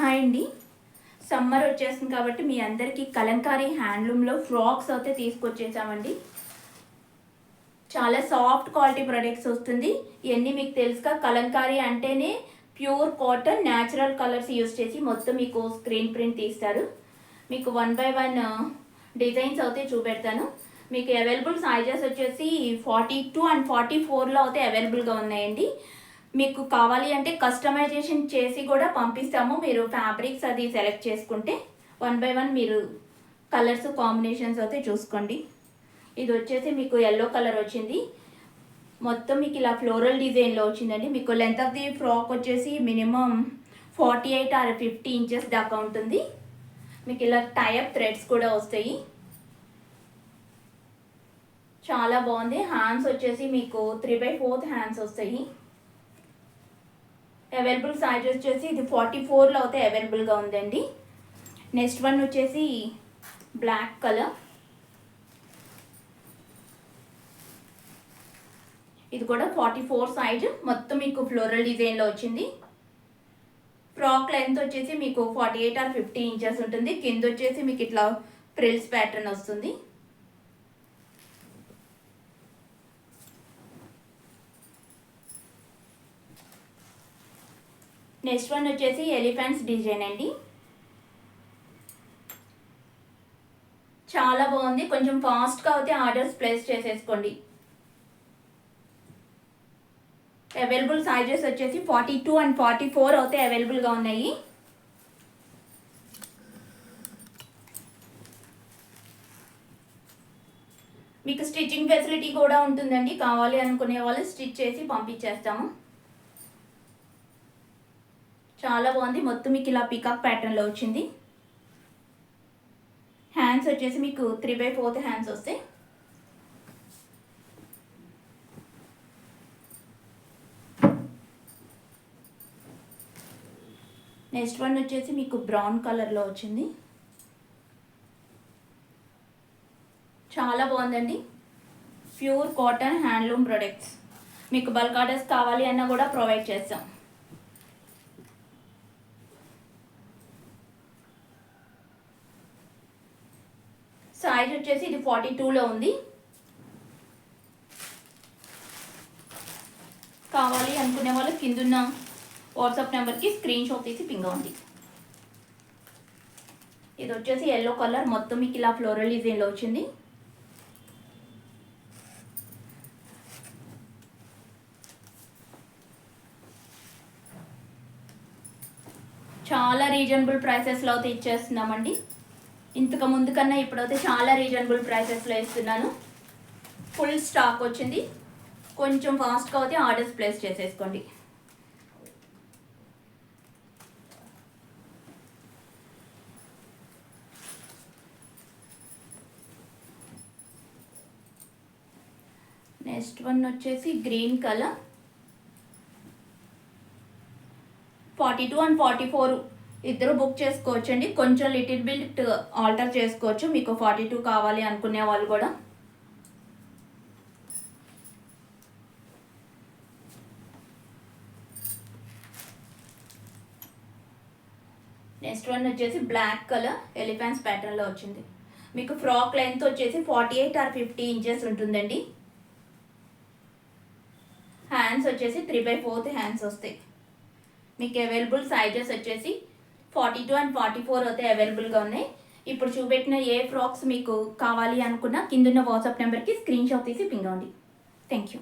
Hi అండి. Summer వచ్చేస్తుంది కాబట్టి మీ అందరికీ కలంకారీ హ్యాండ్లూమ్లో ఫ్రాక్స్ అయితే తీసుకొచ్చేసామండి. చాలా సాఫ్ట్ క్వాలిటీ ప్రొడక్ట్స్ వస్తుంది. ఇవన్నీ మీకు తెలుసుగా, కలంకారీ అంటేనే pure cotton natural colours use చేసి మొత్తం మీకు స్క్రీన్ ప్రింట్ తీస్తారు. మీకు 1 by 1 డిజైన్స్ అయితే చూపెడతాను. మీకు అవైలబుల్ సైజెస్ వచ్చేసి 42 and 44లో అయితే అవైలబుల్గా ఉన్నాయండి. మీకు కావాలి అంటే కస్టమైజేషన్ చేసి కూడా పంపిస్తాము. మీరు ఫ్యాబ్రిక్స్ అది సెలెక్ట్ చేసుకుంటే 1 by 1 మీరు కలర్స్ కాంబినేషన్స్ అయితే చూసుకోండి. ఇది వచ్చేసి మీకు ఎల్లో కలర్ వచ్చింది. మొత్తం మీకు ఇలా ఫ్లోరల్ డిజైన్లో వచ్చిందండి. మీకు లెంత్ ఆఫ్ ది ఫ్రాక్ వచ్చేసి మినిమం 48 or 50 inches దాకా ఉంటుంది. మీకు ఇలా టైప్ థ్రెడ్స్ కూడా వస్తాయి. చాలా బాగుంది. హ్యాండ్స్ వచ్చేసి మీకు 3/4 హ్యాండ్స్ వస్తాయి. అవైలబుల్ సైజ్ వచ్చేసి ఇది 44లో అయితే అవైలబుల్గా ఉందండి. నెక్స్ట్ వన్ వచ్చేసి బ్లాక్ కలర్. ఇది కూడా 44 సైజ్. మొత్తం మీకు ఫ్లోరల్ డిజైన్లో వచ్చింది. ఫ్రాక్ లెంత్ వచ్చేసి మీకు 48 or 50 inches ఉంటుంది. కింద వచ్చేసి మీకు ఇట్లా ఫ్రిల్స్ ప్యాటర్న్ వస్తుంది. నెక్స్ట్ వన్ వచ్చేసి ఎలిఫెంట్స్ డిజైన్ అండి. చాలా బాగుంది. కొంచెం ఫాస్ట్గా అయితే ఆర్డర్స్ ప్లేస్ చేసేసుకోండి. అవైలబుల్ సైజెస్ వచ్చేసి 42 and 44 అయితే అవైలబుల్గా ఉన్నాయి. మీకు స్టిచ్చింగ్ ఫెసిలిటీ కూడా ఉంటుందండి. కావాలి అనుకునే వాళ్ళు స్టిచ్ చేసి పంపించేస్తాము. చాలా బాగుంది. మొత్తం మీకు ఇలా పికాక్ ప్యాటర్న్లో వచ్చింది. హ్యాండ్స్ వచ్చేసి మీకు 3/4 హ్యాండ్స్ వస్తాయి. నెక్స్ట్ వన్ వచ్చేసి మీకు బ్రౌన్ కలర్లో వచ్చింది. చాలా బాగుందండి. Pure cotton handloom products. మీకు బల్క్ ఆర్డర్స్ కావాలి అన్నా కూడా ప్రొవైడ్ చేస్తాం. సైజ్ వచ్చేసి ఇది 42లో ఉంది. కావాలి అనుకునే వాళ్ళు కిందున్న వాట్సాప్ నెంబర్కి స్క్రీన్ షాట్ తీసి పింగ్ అవ్వండి. ఇది వచ్చేసి ఎల్లో కలర్. మొత్తం మీకు ఇలా ఫ్లోరల్ డిజైన్లో వచ్చింది. చాలా రీజనబుల్ ప్రైసెస్లో అయితే ఇచ్చేస్తున్నామండి. ఇంతకు ముందు కన్నా ఇప్పుడైతే చాలా రీజనబుల్ ప్రైసెస్లో ఇస్తున్నాను. ఫుల్ స్టాక్ వచ్చింది. కొంచెం ఫాస్ట్గా అయితే ఆర్డర్స్ ప్లేస్ చేసేసుకోండి. నెక్స్ట్ వన్ వచ్చేసి గ్రీన్ కలర్. 42 and 44 ఇద్దరు బుక్ చేసుకోవచ్చండి. కొంచెం లిటిల్ బిట్ ఆల్టర్ చేసుకోవచ్చు మీకు 42 కావాలి అనుకునే వాళ్ళు కూడా. నెక్స్ట్ వన్ వచ్చేసి బ్లాక్ కలర్ ఎలిఫెంట్స్ ప్యాటర్న్లో వచ్చింది. మీకు ఫ్రాక్ లెంత్ వచ్చేసి 48 or 50 inches ఉంటుందండి. హ్యాండ్స్ వచ్చేసి 3/4 హ్యాండ్స్ వస్తాయి. మీకు అవైలబుల్ సైజెస్ వచ్చేసి 42 and 44 అయితే అవైలబుల్గా ఉన్నాయి. ఇప్పుడు చూపెట్టిన ఏ ఫ్రాక్స్ మీకు కావాలి అనుకున్నా కిందున్న వాట్సాప్ నెంబర్కి స్క్రీన్ షాట్ తీసి పింగ్ అవ్వండి. Thank you.